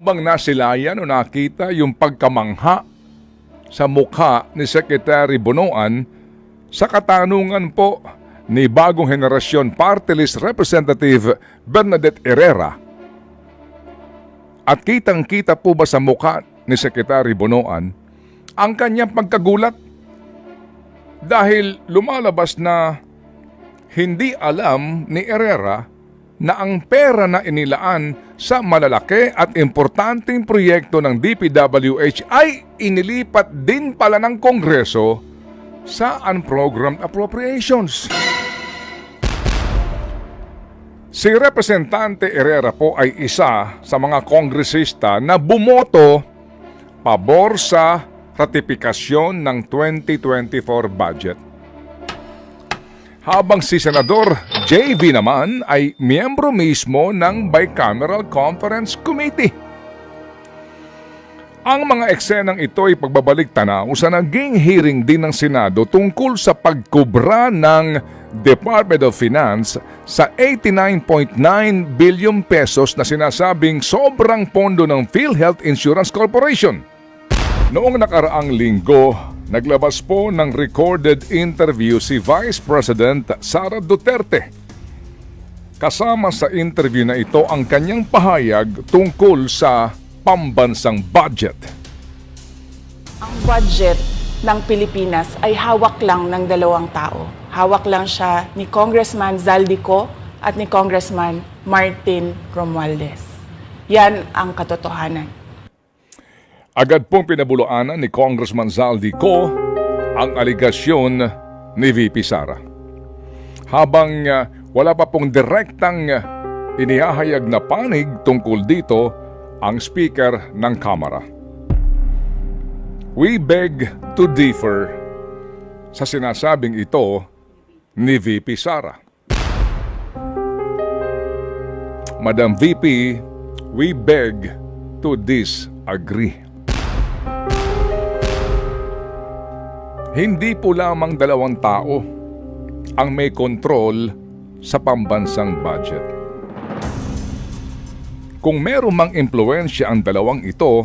Bang nasilayan o nakita yung pagkamangha sa mukha ni Secretary Bonoan sa katanungan po ni bagong henerasyon Party List Representative Bernadette Herrera. At kitang-kita po ba sa mukha ni Secretary Bonoan ang kanyang pagkagulat? Dahil lumalabas na hindi alam ni Herrera na ang pera na inilaan sa malalaki at importanteng proyekto ng DPWH ay inilipat din pala ng Kongreso sa unprogrammed appropriations. Si Representante Herrera po ay isa sa mga kongresista na bumoto pabor sa ratifikasyon ng 2024 budget. Habang si Senador JV naman ay miyembro mismo ng Bicameral Conference Committee. Ang mga eksenang ito ay pagbabalik tanaw sa naging hearing din ng Senado tungkol sa pagkubra ng Department of Finance sa 89.9 billion pesos na sinasabing sobrang pondo ng PhilHealth Insurance Corporation. Noong nakaraang linggo, naglabas po ng recorded interview si Vice President Sara Duterte. Kasama sa interview na ito ang kanyang pahayag tungkol sa pambansang budget. Ang budget ng Pilipinas ay hawak lang ng dalawang tao. Hawak lang siya ni Congressman Zaldico at ni Congressman Martin Romualdez. Yan ang katotohanan. Agad pong pinabuluanan ni Congressman Zaldico ang aligasyon ni VP Sara. Habang wala pa pong direktang inihahayag na panig tungkol dito ang Speaker ng Kamara. We beg to differ sa sinasabing ito ni VP Sara. Madam VP, we beg to disagree. Hindi po lamang dalawang tao ang may kontrol sa pambansang budget. Kung meron mang impluwensya ang dalawang ito,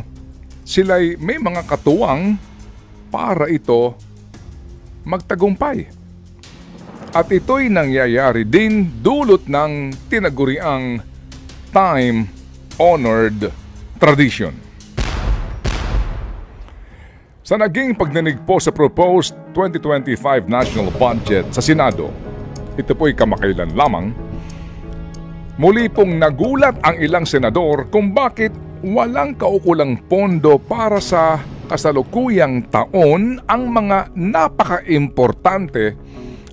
sila'y may mga katuwang para ito magtagumpay. At ito'y nangyayari din dulot ng tinaguriang time-honored tradition. Sa naging pagdinig po sa proposed 2025 national budget sa Senado, ito po'y kamakailan lamang, muli pong nagulat ang ilang senador kung bakit walang kaukulang pondo para sa kasalukuyang taon ang mga napaka-importante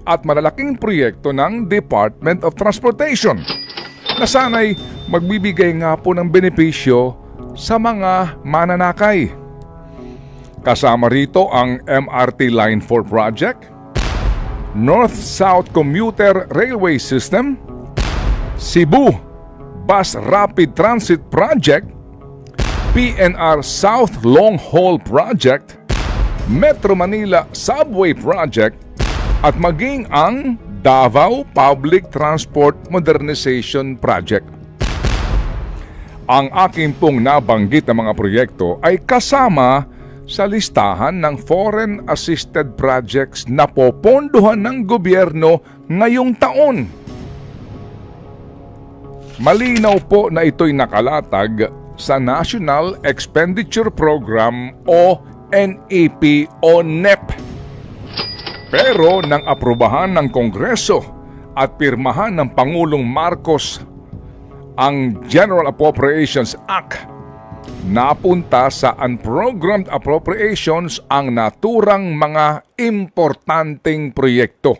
at malalaking proyekto ng Department of Transportation na sana'y magbibigay nga po ng benepisyo sa mga mananakay. Kasama rito ang MRT Line 4 project, North-South Commuter Railway System, Cebu Bus Rapid Transit Project, PNR South Long Haul Project, Metro Manila Subway Project, at maging ang Davao Public Transport Modernization Project. Ang aking pong nabanggit na mga proyekto ay kasama sa listahan ng foreign assisted projects na popondohan ng gobyerno ngayong taon. Malinaw po na ito'y nakalatag sa National Expenditure Program o NEP o NEP. Pero nang aprubahan ng Kongreso at pirmahan ng Pangulong Marcos ang General Appropriations Act, napunta sa unprogrammed appropriations ang naturang mga importanteng proyekto.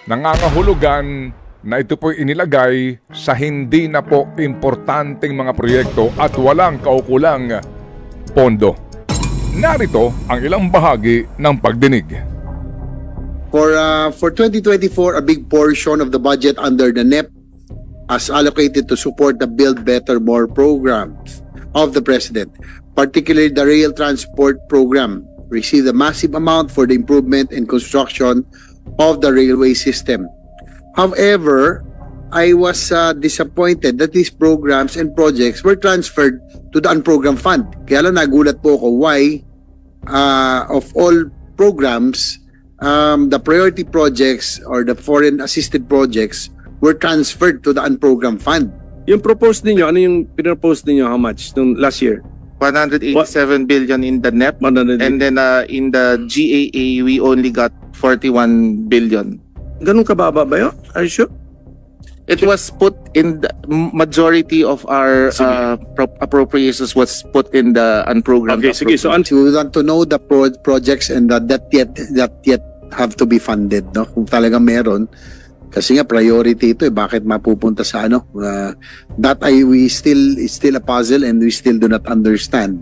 Nangangahulugan na ito po'y inilagay sa hindi na po importanteng mga proyekto at walang kaukulang pondo. Narito ang ilang bahagi ng pagdinig. For 2024, a big portion of the budget under the NEP as allocated to support the Build Better More programs of the President, particularly the rail transport program, received a massive amount for the improvement and construction of the railway system. However, I was disappointed that these programs and projects were transferred to the unprogrammed fund. Kaya lang nagulat po ako why of all programs, the priority projects or the foreign assisted projects were transferred to the unprogrammed fund. Yung propose ninyo, ano yung pinropose ninyo, how much nung last year? 187 billion in the NEP, 180. and then in the GAA we only got 41 billion. Ganun kababa ba yun? Are you sure? It was put in the majority of our appropriations was put in the unprogrammed. Okay, sige. So, We want to know the projects and that yet have to be funded, no? Kung talaga meron, kasi nga priority ito, bakit mapupunta sa ano? It's still a puzzle and we still do not understand.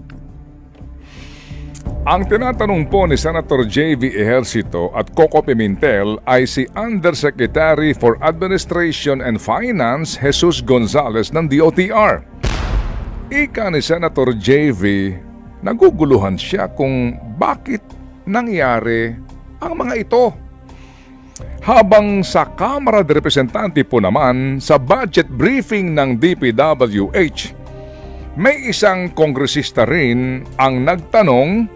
Ang tinatanong po ni Senator J.V. Ejercito at Coco Pimentel ay si Undersecretary for Administration and Finance Jesus Gonzales ng DOTR. Ika ni Senator J.V., naguguluhan siya kung bakit nangyari ang mga ito. Habang sa Kamara de Representante po naman sa budget briefing ng DPWH, may isang kongresista rin ang nagtanong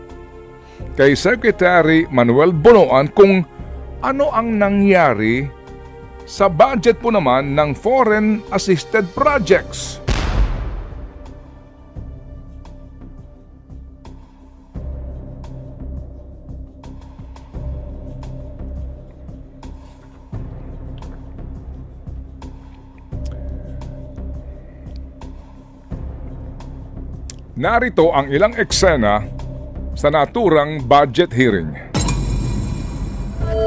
kay Secretary Manuel Bonoan kung ano ang nangyari sa budget po naman ng foreign assisted projects. Narito ang ilang eksena sa naturang budget hearing.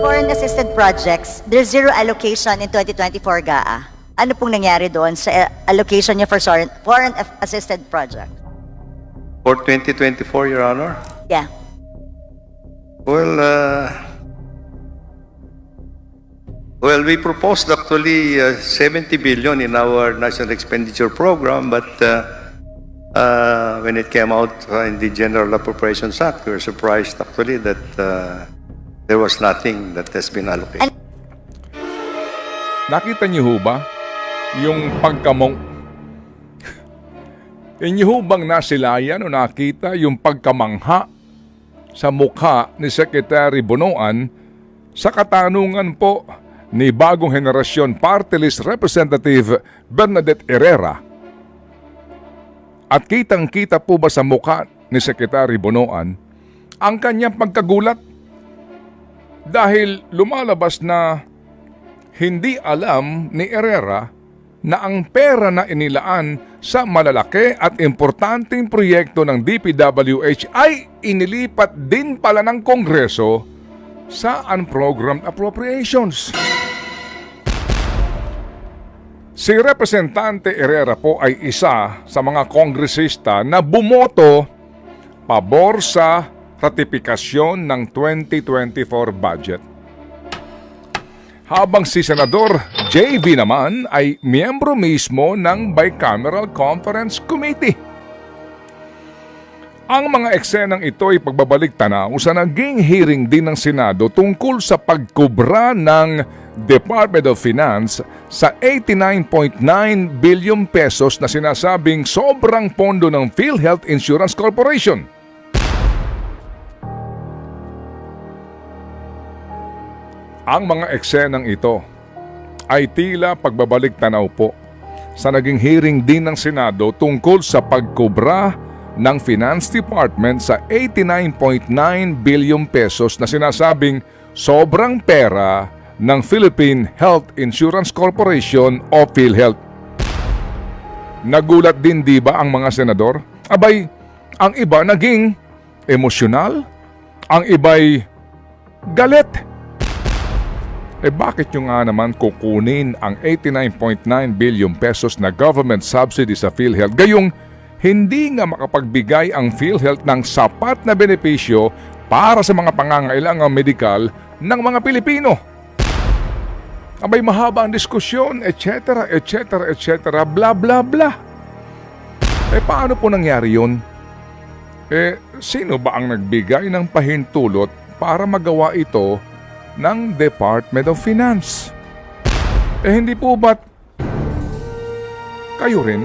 Foreign assisted projects, there's zero allocation in 2024 GAA. Ano pong nangyari doon sa allocation niya for foreign assisted project? For 2024, Your Honor? Yeah. Well, we proposed actually 70 billion in our national expenditure program, but when it came out in the General Appropriations Act, we were surprised actually that there was nothing that has been allocated. Nakita niyo ho ba yung pagkamong... Inyo ho bang nasilayan o nakita yung pagkamangha sa mukha ni Secretary Bonoan sa katanungan po ni bagong henerasyon Party List Representative Bernadette Herrera? At kitang-kita po ba sa mukha ni Secretary Bonoan ang kanyang pagkagulat? Dahil lumalabas na hindi alam ni Herrera na ang pera na inilaan sa malalaki at importanteng proyekto ng DPWH ay inilipat din pala ng Kongreso sa unprogrammed appropriations. Si Representante Herrera po ay isa sa mga kongresista na bumoto pabor sa ratifikasyon ng 2024 budget. Habang si Senador J.V. naman ay miyembro mismo ng Bicameral Conference Committee. Ang mga eksenang ito ay pagbabalik tanaw sa naging hearing din ng Senado tungkol sa pagkubra ng Department of Finance sa 89.9 billion pesos na sinasabing sobrang pondo ng PhilHealth Insurance Corporation. Ang mga eksenang ito ay tila pagbabalik tanaw po sa naging hearing din ng Senado tungkol sa pagkubra ng Finance Department sa 89.9 billion pesos na sinasabing sobrang pera ng Philippine Health Insurance Corporation o PhilHealth. Nagulat din di ba ang mga senador? Abay, ang iba naging emosyonal, ang iba'y galit. Bakit nyo nga naman kukunin ang 89.9 billion pesos na government subsidy sa PhilHealth gayong hindi nga makapagbigay ang PhilHealth ng sapat na benepisyo para sa mga pangangailangang medikal ng mga Pilipino? Abay mahaba ang diskusyon, etc., etc., etc., bla bla bla. Paano po nangyari yun? Sino ba ang nagbigay ng pahintulot para magawa ito ng Department of Finance? Hindi po ba't kayo rin